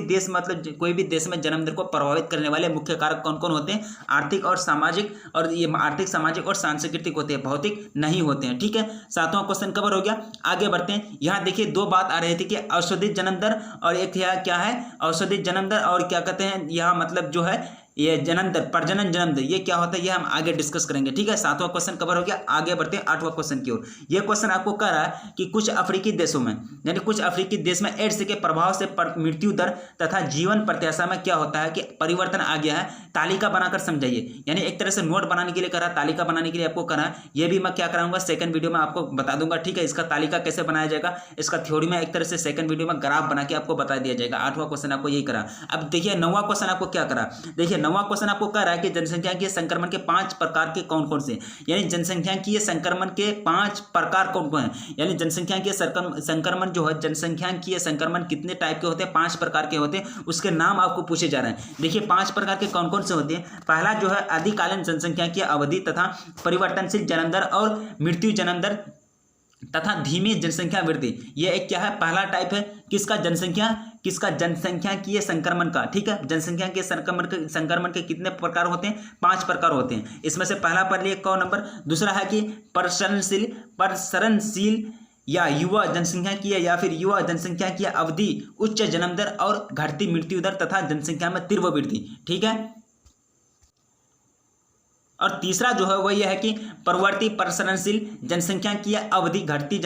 देश में जन्म दर को प्रभावित करने वाले मुख्य कारक कौन कौन होते हैं, आर्थिक और सामाजिक, और ये आर्थिक, सामाजिक और सांस्कृतिक होते हैं, भौतिक नहीं होते हैं। ठीक है, 7वां क्वेश्चन कवर हो गया। आगे बढ़ते हैं। यहाँ देखिए दो बात आ रही थी कि औषधित जन्म दर और एक क्या है औषधित जन्म दर, और क्या कहते हैं यहाँ मतलब जो है ये जन्म दर, प्रजनन जन्म दर, ये क्या होता है ये हम आगे डिस्कस करेंगे। ठीक है, 7वां क्वेश्चन कवर हो गया। आगे बढ़ते हैं 8वां क्वेश्चन की ओर। ये क्वेश्चन आपको कह रहा है कि कुछ अफ्रीकी देशों में, यानी कुछ अफ्रीकी देश में एड्स के प्रभाव से मृत्यु दर तथा जीवन प्रत्याशा में क्या होता है कि परिवर्तन आ गया है। तालिका बनाकर समझाइए, यानी एक तरह से नोट बनाने के लिए कह रहा है, तालिका बनाने के लिए आपको कह रहा है। ये भी मैं क्या कराऊंगा सेकंड वीडियो में आपको बता दूंगा। ठीक है, इसका तालिका कैसे बनाया जाएगा, इसका थ्योरी में एक तरह से सेकंड वीडियो में ग्राफ बना के आपको बता दिया जाएगा। 8वां क्वेश्चन आपको यही करा। अब देखिए 9वां क्वेश्चन आपको क्या करा। देखिए 9वां क्वेश्चन आपको रहा है कि जनसंख्या के संक्रमण के 5 प्रकार के कौन कौन से, यानी जनसंख्या की संक्रमण के 5 प्रकार कौन कौन है, यानी जनसंख्या के संक्रमण जो है, जनसंख्या की संक्रमण कितने टाइप के होते हैं, 5 प्रकार के होते हैं, उसके नाम आपको पूछे जा रहे हैं। देखिए 5 प्रकार के कौन कौन से होते हैं। पहला जो है अधिकालीन जनसंख्या की अवधि तथा परिवर्तनशील जन्म दर और मृत्यु जन्म दर तथा धीमी जनसंख्या वृद्धि। ये एक क्या है, पहला टाइप है किसका, जनसंख्या की संक्रमण का। ठीक है, जनसंख्या के संक्रमण के कितने प्रकार होते हैं, 5 प्रकार होते हैं। इसमें से पहला पर लिए कौन नंबर, दूसरा है कि प्रसरणशील या युवा जनसंख्या की या फिर युवा जनसंख्या की अवधि, उच्च जन्म दर और घटती मृत्यु दर तथा जनसंख्या में तीव्र वृद्धि। ठीक है, और तीसरा जो है वह यह है कि प्रवर्ती प्रसरणशील जनसंख्या की अवधि, घटती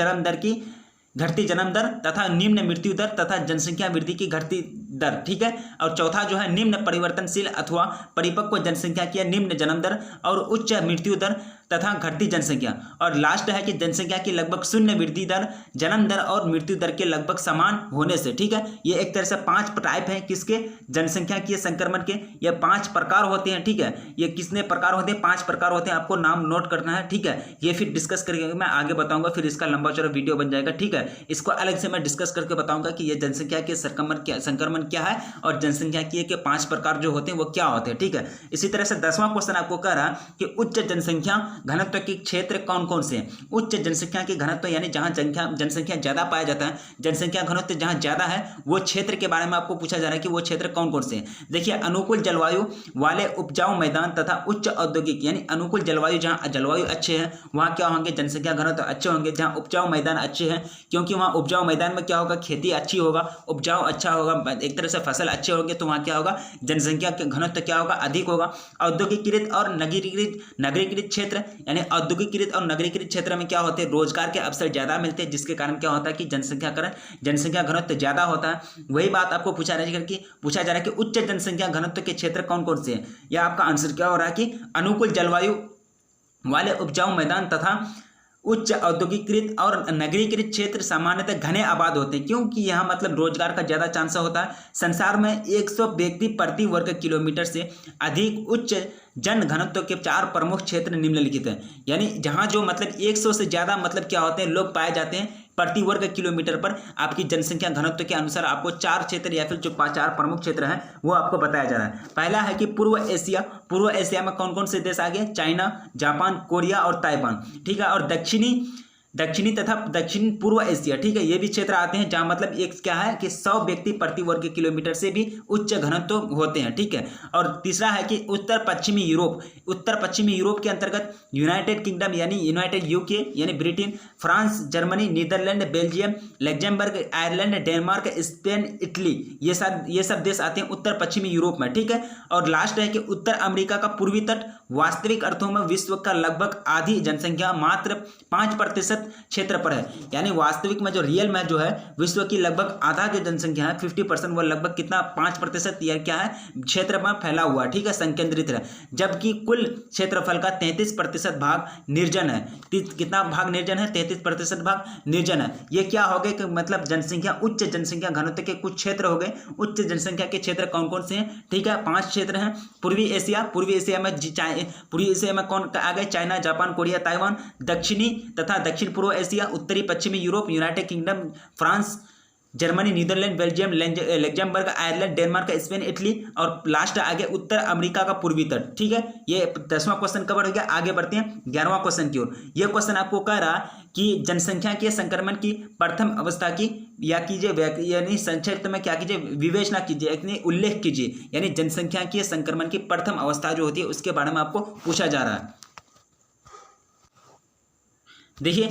जन्म दर तथा निम्न मृत्यु दर तथा जनसंख्या वृद्धि की घटती दर। ठीक है, और चौथा जो है निम्न परिवर्तनशील अथवा परिपक्व जनसंख्या की निम्न जन्म दर और उच्च मृत्यु दर तथा घटती जनसंख्या। और लास्ट है कि जनसंख्या की लगभग शून्य वृद्धि दर, जन्म दर और मृत्यु दर के लगभग समान होने से। ठीक है, ये एक तरह से 5 टाइप हैं किसके, जनसंख्या की संक्रमण के। ये 5 प्रकार होते हैं। ठीक है, ये कितने प्रकार होते हैं, 5 प्रकार होते हैं, आपको नाम नोट करना है। ठीक है, ये फिर डिस्कस करके मैं आगे बताऊंगा, फिर इसका लंबा चौड़ा वीडियो बन जाएगा। ठीक है, इसको अलग से मैं डिस्कस करके बताऊंगा कि ये जनसंख्या के संक्रमण क्या है और जनसंख्या के 5 प्रकार जो होते हैं वो क्या होते हैं। ठीक है, इसी तरह से 10वां क्वेश्चन आपको कह रहा है कि उच्च जनसंख्या घनत्व के क्षेत्र कौन कौन से हैं। उच्च जनसंख्या के घनत्व यानी जहां जनसंख्या ज्यादा पाया जाता है, जनसंख्या घनत्व जहां ज्यादा है वो क्षेत्र के बारे में आपको पूछा जा रहा है कि वो क्षेत्र कौन कौन से हैं। देखिए अनुकूल जलवायु वाले उपजाऊ मैदान तथा उच्च औद्योगिक, यानी अनुकूल जलवायु, जहां जलवायु अच्छे हैं वहां क्या होंगे, जनसंख्या घनत्व अच्छे होंगे। जहां उपजाऊ मैदान अच्छे हैं, क्योंकि वहां उपजाऊ मैदान में क्या होगा, खेती अच्छी होगा, उपजाऊ अच्छा होगा, एक तरह से फसल अच्छे होंगे, तो वहां क्या होगा, जनसंख्या के घनत्व क्या होगा, अधिक होगा। औद्योगिकीकृत और नगरीकृत क्षेत्र, यानी औद्योगिकीकृत और नगरीकृत क्षेत्र में क्या होते हैं, रोजगार के अवसर ज्यादा मिलते हैं, जिसके कारण क्या होता है कि जनसंख्या घनत्व ज्यादा होता है। वही बात आपको पूछा जा रहा है कि उच्च जनसंख्या घनत्व के क्षेत्र कौन कौन से हैं। या आपका आंसर क्या हो रहा है कि अनुकूल जलवायु वाले उपजाऊ मैदान तथा उच्च औद्योगिकीकृत और नगरीकृत क्षेत्र सामान्यतः घने आबाद होते हैं, क्योंकि यहाँ मतलब रोजगार का ज्यादा चांस होता है। संसार में 100 व्यक्ति प्रति वर्ग किलोमीटर से अधिक उच्च जन घनत्व के 4 प्रमुख क्षेत्र निम्नलिखित हैं। यानी जहाँ जो मतलब 100 से ज्यादा मतलब क्या होते हैं, लोग पाए जाते हैं प्रति वर्ग किलोमीटर पर। आपकी जनसंख्या घनत्व के अनुसार आपको 4 क्षेत्र या फिर जो 4 प्रमुख क्षेत्र हैं वो आपको बताया जा रहा है। पहला है कि पूर्व एशिया में कौन कौन से देश आ गए, चाइना, जापान, कोरिया और ताइवान। ठीक है, और दक्षिणी दक्षिणी तथा दक्षिण पूर्व एशिया, ठीक है, ये भी क्षेत्र आते हैं जहां मतलब एक क्या है कि 100 व्यक्ति प्रति वर्ग किलोमीटर से भी उच्च घनत्व होते हैं, ठीक है। और तीसरा है कि उत्तर पश्चिमी यूरोप के अंतर्गत यूनाइटेड किंगडम यानी यूनाइटेड यूके यानी Britain, France, Germany, Netherland, Belgium, Luxembourg, Ireland, Denmark, Spain, Italy, ये सब देश आते हैं उत्तर पश्चिमी यूरोप में, ठीक है। और लास्ट है कि उत्तर अमेरिका का पूर्वी तट वास्तविक अर्थों में विश्व का लगभग आधी जनसंख्या मात्र 5% क्षेत्र पर है, यानी वास्तविक में जो रियल में जो है विश्व की लगभग आधा जो जनसंख्या है 50%, वो लगभग कितना 5% या क्या है क्षेत्र में फैला हुआ है, ठीक है, संकेंद्रित है। जबकि कुल क्षेत्रफल का 33% भाग निर्जन है। कितना भाग निर्जन है? 33% भाग निर्जन है। ये क्या हो गए कि मतलब जनसंख्या, उच्च जनसंख्या घनत्व के कुछ क्षेत्र हो गए। उच्च जनसंख्या के क्षेत्र कौन कौन से हैं? ठीक है, 5 क्षेत्र हैं। पूर्वी एशिया में कौन आ गए? China, Japan, Korea, Taiwan. दक्षिणी तथा दक्षिण पूर्व एशिया, उत्तरी पश्चिमी Europe, United Kingdom, France, Germany, Netherland, Belgium, Luxembourg, Ireland, Denmark, Spain, Italy. और लास्ट आगे उत्तर अमेरिका का पूर्वी तट, ठीक है। ये 10वां क्वेश्चन कवर हो गया। आगे बढ़ते हैं 11वां क्वेश्चन की ओर। यह क्वेश्चन आपको कह रहा कि जनसंख्या के संक्रमण की प्रथम अवस्था की या कीजिए, यानी संक्षिप्त में क्या कीजिए, विवेचना कीजिए, यानी उल्लेख कीजिए, यानी जनसंख्या के संक्रमण की प्रथम अवस्था जो होती है उसके बारे में आपको पूछा जा रहा है। देखिए,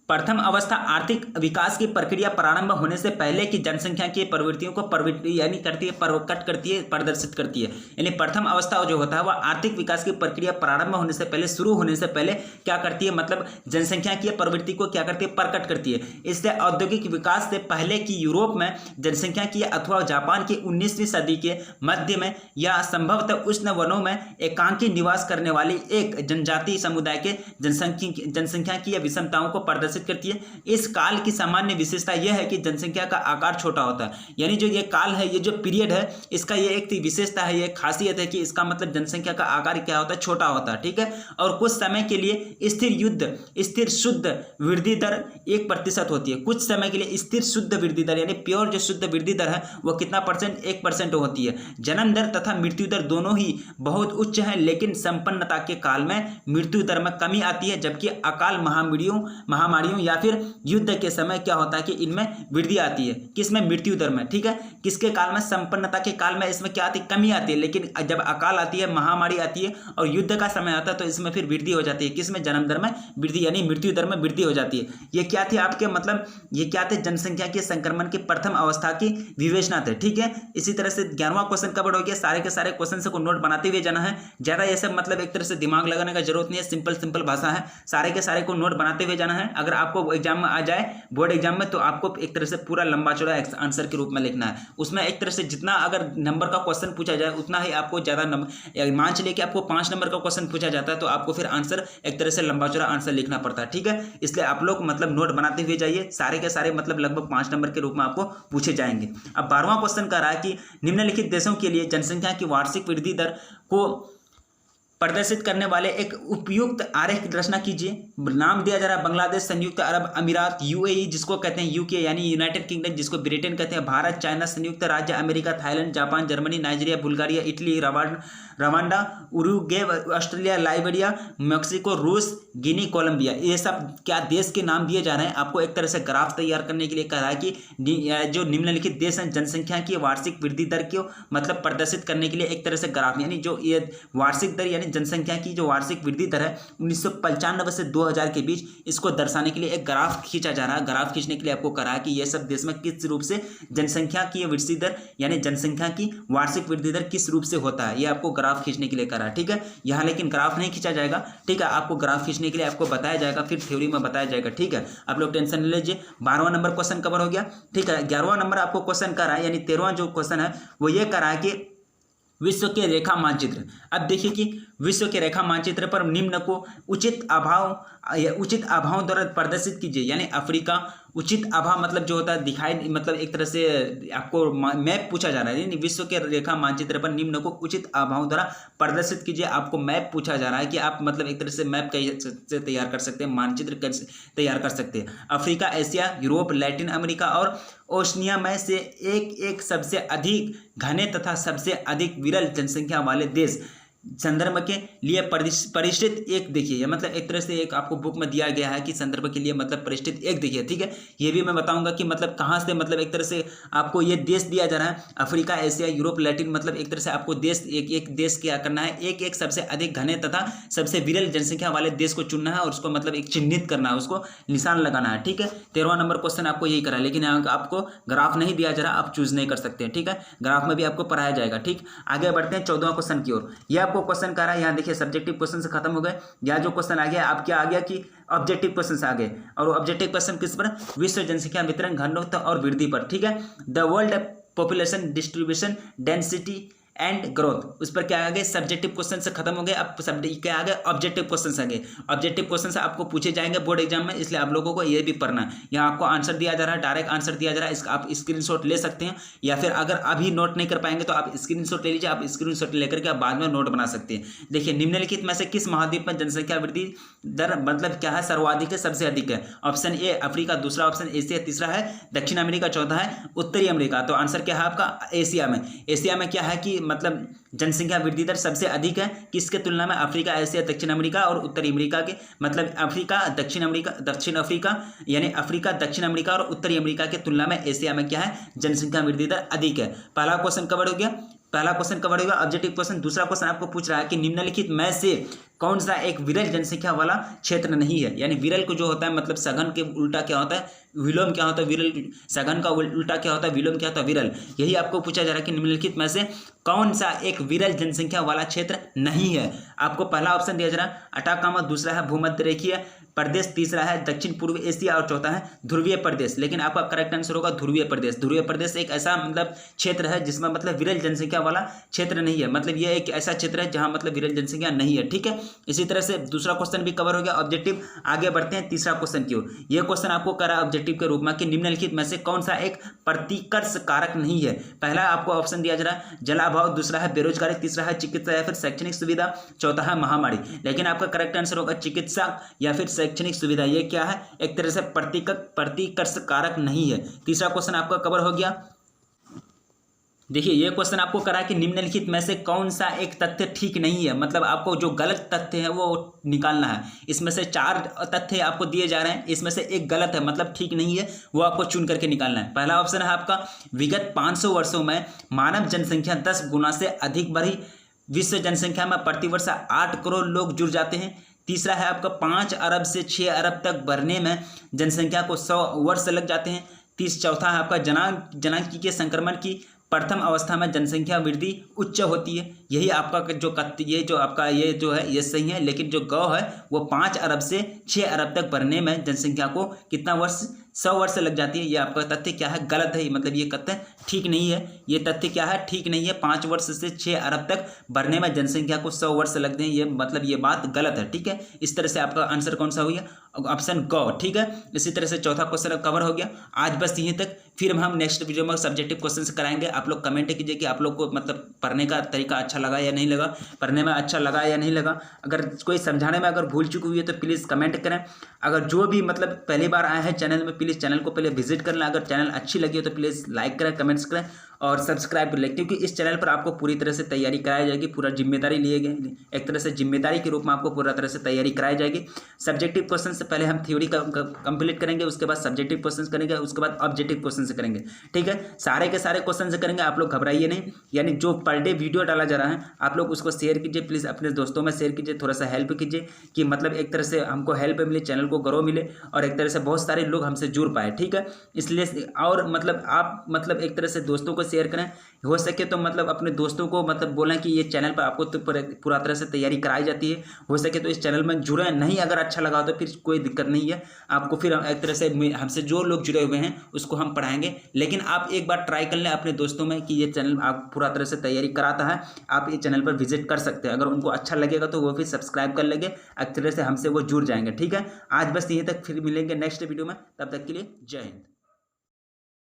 प्रथम अवस्था आर्थिक विकास की प्रक्रिया प्रारंभ होने से पहले की जनसंख्या की प्रवृत्तियों को यानी प्रकट करती है, प्रदर्शित करती है। यानी प्रथम अवस्था जो होता है वह आर्थिक विकास की प्रक्रिया प्रारंभ होने से पहले, शुरू होने से पहले क्या करती है, मतलब जनसंख्या की प्रवृत्ति को क्या करती है, प्रकट करती है। इसलिए औद्योगिक विकास से पहले की यूरोप में जनसंख्या की अथवा जापान की 19वीं सदी के मध्य में या संभवतः उष्ण वनों में एकांकी निवास करने वाली एक जनजातीय समुदाय के जनसंख्या की विषमताओं को प्रदर्शित करती है। इस काल की सामान्य विशेषता यह है कि जनसंख्या का आकार छोटा होता है। यानी जो ये काल है, ये जो पीरियड है, इसका ये एक विशेषता है, ये खासियत है कि इसका मतलब जनसंख्या का आकार क्या होता है, छोटा होता है, ठीक है। और कुछ समय के लिए स्थिर शुद्ध वृद्धि दर 1% होती है। कुछ समय के लिए स्थिर शुद्ध वृद्धि दर यानी प्योर जो शुद्ध वृद्धि दर है वो कितना परसेंट? 1% होती है। जन्म दर तथा मृत्यु दर दोनों ही बहुत उच्च है, लेकिन संपन्नता के काल में मृत्यु दर में कमी आती है, जबकि अकाल महामारियों या फिर युद्ध के समय क्या होता है कि इनमें वृद्धि आती है। किसमें? मृत्यु दर में, ठीक है। किसके काल में? संपन्नता के काल में इसमें क्या आती है? कमी आती है। लेकिन जब अकाल आती है, महामारी आती है और युद्ध का समय आता है तो इसमें फिर वृद्धि हो जाती है। किसमें? जन्म दर में वृद्धि यानी मृत्यु दर में वृद्धि हो जाती है। ये क्या थे आपके, मतलब ये क्या थे? जनसंख्या के संक्रमण की प्रथम अवस्था की विवेचना थे, ठीक है। इसी तरह से 11वां क्वेश्चन कवर हो गया। सारे के सारे क्वेश्चन को नोट बनाते हुए जाना है। ज्यादा ये सब मतलब एक तरह से दिमाग लगाने का जरूरत नहीं है, सिंपल भाषा है। सारे के सारे को नोट बनाते हुए जाना है। अगर आपको एग्जाम में आ जाए, बोर्ड एग्जाम में, तो आपको एक तरह से पूरा लंबा चौड़ा आंसर के रूप में लिखना है। उसमें एक तरह से जितना अगर नंबर का क्वेश्चन पूछा जाए उतना ही आपको ज्यादा नंबर, मान चलिए कि आपको 5 नंबर का क्वेश्चन पूछा जाता है तो आपको फिर आंसर एक तरह से लंबा चौड़ा आंसर लिखना पड़ता है, ठीक है। इसलिए आप लोग मतलब नोट बनाते हुए जाइए। सारे के सारे मतलब लगभग 5 नंबर के रूप में आपको पूछे जाएंगे। अब 12वां क्वेश्चन कह रहा है कि निम्नलिखित देशों के लिए जनसंख्या की वार्षिक वृद्धि दर को प्रदर्शित करने वाले एक उपयुक्त आरेख रचना कीजिए। नाम दिया जा रहा है बांग्लादेश, संयुक्त अरब अमीरात, यूएई जिसको कहते हैं यूके यानी यूनाइटेड किंगडम जिसको ब्रिटेन कहते हैं, भारत, चाइना, संयुक्त राज्य America, Thailand, Japan, Germany, Nigeria, Bulgaria, Italy, Rwanda, Uruguay, Australia, Liberia, Mexico, रूस, गिनी, कोलंबिया। ये सब क्या देश के नाम दिए जा रहे हैं। आपको एक तरह से ग्राफ तैयार करने के लिए कह रहा है कि जो निम्नलिखित देश हैं जनसंख्या की वार्षिक वृद्धि दर को मतलब प्रदर्शित करने के लिए एक तरह से ग्राफ, यानी जो ये वार्षिक दर यानी जनसंख्या की जो वार्षिक वृद्धि दर है 1995 से 2000 के बीच, इसको दर्शाने के लिए एक ग्राफ खींचा जा रहा है। ग्राफ खींचने के लिए आपको कहा है कि ये सब देश में किस रूप से जनसंख्या की वृद्धि दर यानी जनसंख्या की वार्षिक वृद्धि दर किस रूप से होता है, ये आपको ग्राफ खींचने के लिए करा, ठीक है। यहाँ लेकिन ग्राफ नहीं खींचा जाएगा, ठीक है। आपको ग्राफ खींचने के लिए आपको बताया जाएगा, फिर थ्योरी में बताया जाएगा, ठीक है। आप लोग टेंशन नहीं लीजिए। 12वां नंबर क्वेश्चन कवर हो गया, ठीक है। 11वां नंबर आपको क्वेश्चन कर रहा है, यानी 13वां जो क्वेश्चन है वो ये कर रहा है कि विश्व के रेखा मानचित्र। अब देखिए कि विश्व के रेखा मानचित्र पर निम्न को उचित अभाव द्वारा प्रदर्शित कीजिए। यानी अफ्रीका उचित अभाव मतलब जो होता है दिखाई, मतलब एक तरह से आपको मैप पूछा जा रहा है। यानी विश्व के रेखा मानचित्र पर निम्न को उचित अभाव द्वारा प्रदर्शित कीजिए। आपको मैप पूछा जा रहा है कि आप मतलब एक तरह से मैप कैसे तैयार कर सकते हैं, मानचित्र कैसे तैयार कर सकते हैं। Africa, Asia, Europe, Latin America और ओशनिया में से एक सबसे अधिक घने तथा सबसे अधिक विरल जनसंख्या वाले देश संदर्भ के लिए परिष्कृत एक देखिए, मतलब एक तरह से एक आपको बुक में दिया गया है कि संदर्भ के लिए मतलब परिष्कृत एक देखिए, ठीक है। ये भी मैं बताऊंगा कि मतलब कहाँ से, मतलब एक तरह से आपको ये देश दिया जा रहा है, अफ्रीका, एशिया, यूरोप, लैटिन, मतलब एक तरह से आपको देश एक देश क्या करना है, एक सबसे अधिक घने तथा सबसे विरल जनसंख्या वाले देश को चुनना है और उसको मतलब एक चिन्हित करना है, उसको निशान लगाना है, ठीक है। 13वां नंबर क्वेश्चन आपको यही करा है, लेकिन यहाँ आपको ग्राफ नहीं दिया जा रहा, आप चूज नहीं कर सकते हैं, ठीक है। ग्राफ में भी आपको पढ़ाया जाएगा, ठीक। आगे बढ़ते हैं 14वां क्वेश्चन की ओर। यह आपको क्वेश्चन कर रहा है, यहाँ देखिए सब्जेक्टिव क्वेश्चन से खत्म हो गए। यह जो क्वेश्चन आ गया, आप क्या आ गया कि ऑब्जेक्टिव क्वेश्चन आ गए, और ऑब्जेक्टिव क्वेश्चन किस पर, विश्व जनसंख्या वितरण, घनत्व और वृद्धि पर, ठीक है। The world population distribution density and growth, उस पर क्या आ गए, सब्जेक्टिव क्वेश्चन से खत्म हो गए। अब क्या आ गए, ऑब्जेक्टिव क्वेश्चन आ गए। ऑब्जेक्टिव क्वेश्चन से आपको पूछे जाएंगे बोर्ड एग्जाम में, इसलिए आप लोगों को ये भी पढ़ना है। यहाँ आपको आंसर दिया जा रहा है, डायरेक्ट आंसर दिया जा रहा है, इसका आप स्क्रीनशॉट ले सकते हैं, या फिर अगर अभी नोट नहीं कर पाएंगे तो आप स्क्रीनशॉट ले लीजिए। आप स्क्रीनशॉट लेकर के आप बाद में नोट बना सकते हैं। देखिए, निम्नलिखित में से किस महाद्वीप में जनसंख्या वृद्धि दर मतलब क्या है, सर्वाधिक है, सबसे अधिक है। ऑप्शन ए अफ्रीका, दूसरा ऑप्शन एशिया, तीसरा है दक्षिण अमेरिका, चौथा है उत्तरी अमेरिका। तो आंसर क्या है आपका, एशिया में। एशिया में क्या है कि मतलब जनसंख्या वृद्धि दर सबसे अधिक है, किसके तुलना में, अफ्रीका, एशिया, दक्षिण अमेरिका और उत्तरी अमेरिका के, मतलब अफ्रीका, दक्षिण अफ्रीका, यानी अफ्रीका, दक्षिण अमेरिका और उत्तरी अमेरिका के तुलना में एशिया में क्या है, जनसंख्या वृद्धि दर अधिक है। पहला क्वेश्चन कवर हो गया, पहला क्वेश्चन कवर होगा ऑब्जेक्टिव क्वेश्चन। दूसरा क्वेश्चन आपको पूछ रहा है कि निम्नलिखित में से कौन सा एक विरल जनसंख्या वाला क्षेत्र नहीं है, यानी विरल को जो होता है मतलब सघन के उल्टा क्या होता है, विलोम क्या होता है, विरल, सघन का उल्टा क्या होता है, विलोम क्या होता है, विरल। यही आपको पूछा जा रहा है कि निम्नलिखित में से कौन सा एक विरल जनसंख्या वाला क्षेत्र नहीं है। आपको पहला ऑप्शन दिया जा रहा है अटाकामा, दूसरा है भूमध्य रेखीय प्रदेश, तीसरा है दक्षिण पूर्व एशिया और चौथा है ध्रुवीय प्रदेश। लेकिन आपका करेक्ट आंसर होगा ध्रुवीय प्रदेश। ध्रुवीय प्रदेश एक ऐसा मतलब क्षेत्र है जिसमें मतलब विरल जनसंख्या वाला क्षेत्र नहीं है, मतलब ये एक ऐसा क्षेत्र है जहां मतलब विरल जनसंख्या नहीं है, ठीक है। इसी तरह से दूसरा क्वेश्चन भी कवर हो गया ऑब्जेक्टिव। आगे बढ़ते हैं तीसरा क्वेश्चन की ओर। यह क्वेश्चन आपको करा ऑब्जेक्टिव के रूप में कि निम्नलिखित में से कौन सा एक प्रतिकर्ष कारक नहीं है। पहला आपको ऑप्शन दिया जा रहा है जलाभाव, दूसरा है बेरोजगारी, तीसरा है चिकित्सा या फिर शैक्षणिक सुविधा, चौथा है महामारी। लेकिन आपका करेक्ट आंसर होगा चिकित्सा या फिर शैक्षणिक सुविधा। ये क्या है, एक तरह से प्रतिकर्ष कारक नहीं है। तीसरा क्वेश्चन आपका कवर हो गया। देखिए, ये क्वेश्चन आपको करा कि निम्नलिखित में से कौन सा एक तथ्य ठीक नहीं है, मतलब आपको जो गलत तथ्य है वो निकालना है। इसमें से 4 तथ्य आपको दिए जा रहे हैं, इसमें से एक गलत है मतलब ठीक नहीं है, वो आपको चुन करके निकालना है। पहला ऑप्शन है आपका विगत 500 वर्षों में मानव जनसंख्या 10 गुना से अधिक बढ़ी, विश्व जनसंख्या में प्रतिवर्ष 8 करोड़ लोग जुड़ जाते हैं। तीसरा है आपका 5 अरब से 6 अरब तक बढ़ने में जनसंख्या को 100 वर्ष लग जाते हैं। चौथा है आपका जनांगीय संक्रमण की प्रथम अवस्था में जनसंख्या वृद्धि उच्च होती है। यही आपका ये जो है ये सही है, लेकिन जो गौ है वो 5 अरब से 6 अरब तक बढ़ने में जनसंख्या को कितना वर्ष, 100 वर्ष लग जाती है। ये आपका तथ्य क्या है, गलत है, मतलब ये तथ्य ठीक नहीं है। ये तथ्य क्या है, ठीक नहीं है। 5 वर्ष से 6 अरब तक बढ़ने में जनसंख्या को 100 वर्ष लगते हैं, ये मतलब ये बात गलत है, ठीक है। इस तरह से आपका आंसर कौन सा हो गया, ऑप्शन गौ, ठीक है। इसी तरह से चौथा क्वेश्चन कवर हो गया। आज बस यहीं तक, फिर हम नेक्स्ट वीडियो में सब्जेक्टिव क्वेश्चन कराएंगे। आप लोग कमेंट कीजिए कि आप लोग को मतलब पढ़ने का तरीका अच्छा लगा या नहीं लगा, पढ़ने में अच्छा लगा या नहीं लगा। अगर कोई समझाने में अगर भूल चुकी हुई है तो प्लीज़ कमेंट करें। अगर जो भी मतलब पहली बार आए हैं चैनल में, प्लीज़ चैनल को पहले विजिट कर लें। अगर चैनल अच्छी लगी हो तो प्लीज़ लाइक करें, कमेंट्स करें और सब्सक्राइब कर लें, क्योंकि इस चैनल पर आपको पूरी तरह से तैयारी कराई जाएगी। पूरा जिम्मेदारी लिए गए, एक तरह से जिम्मेदारी के रूप में आपको पूरा तरह से तैयारी कराई जाएगी। सब्जेक्टिव क्वेश्चन से पहले हम थ्योरी कंप्लीट करेंगे, उसके बाद सब्जेक्टिव क्वेश्चन करेंगे, उसके बाद ऑब्जेक्टिव क्वेश्चन करेंगे, ठीक है। सारे के सारे क्वेश्चन करेंगे, आप लोग घबराइए नहीं। यानी जो पर डे वीडियो डाला जा रहा है आप लोग उसको शेयर कीजिए, प्लीज़ अपने दोस्तों में शेयर कीजिए, थोड़ा सा हेल्प कीजिए कि मतलब एक तरह से हमको हेल्प मिले, चैनल को ग्रो मिले और एक तरह से बहुत सारे लोग हमसे जुड़ पाए, ठीक है। इसलिए और मतलब आप मतलब एक तरह से दोस्तों को शेयर करें, हो सके तो मतलब अपने दोस्तों को मतलब बोलें कि ये चैनल पर आपको तो पूरा तरह से तैयारी कराई जाती है। हो सके तो इस चैनल में जुड़े, नहीं अगर अच्छा लगा तो फिर कोई दिक्कत नहीं है, आपको फिर एक तरह से हमसे जो लोग जुड़े हुए हैं उसको हम पढ़ाएंगे। लेकिन आप एक बार ट्राई कर लें अपने दोस्तों में कि ये चैनल आप पूरा तरह से तैयारी कराता है, आप ये चैनल पर विजिट कर सकते हैं। अगर उनको अच्छा लगेगा तो वो फिर सब्सक्राइब कर लेंगे, एक तरह से हमसे वो जुड़ जाएंगे, ठीक है। आज बस यहीं तक, फिर मिलेंगे नेक्स्ट वीडियो में, तब तक के लिए जय हिंद।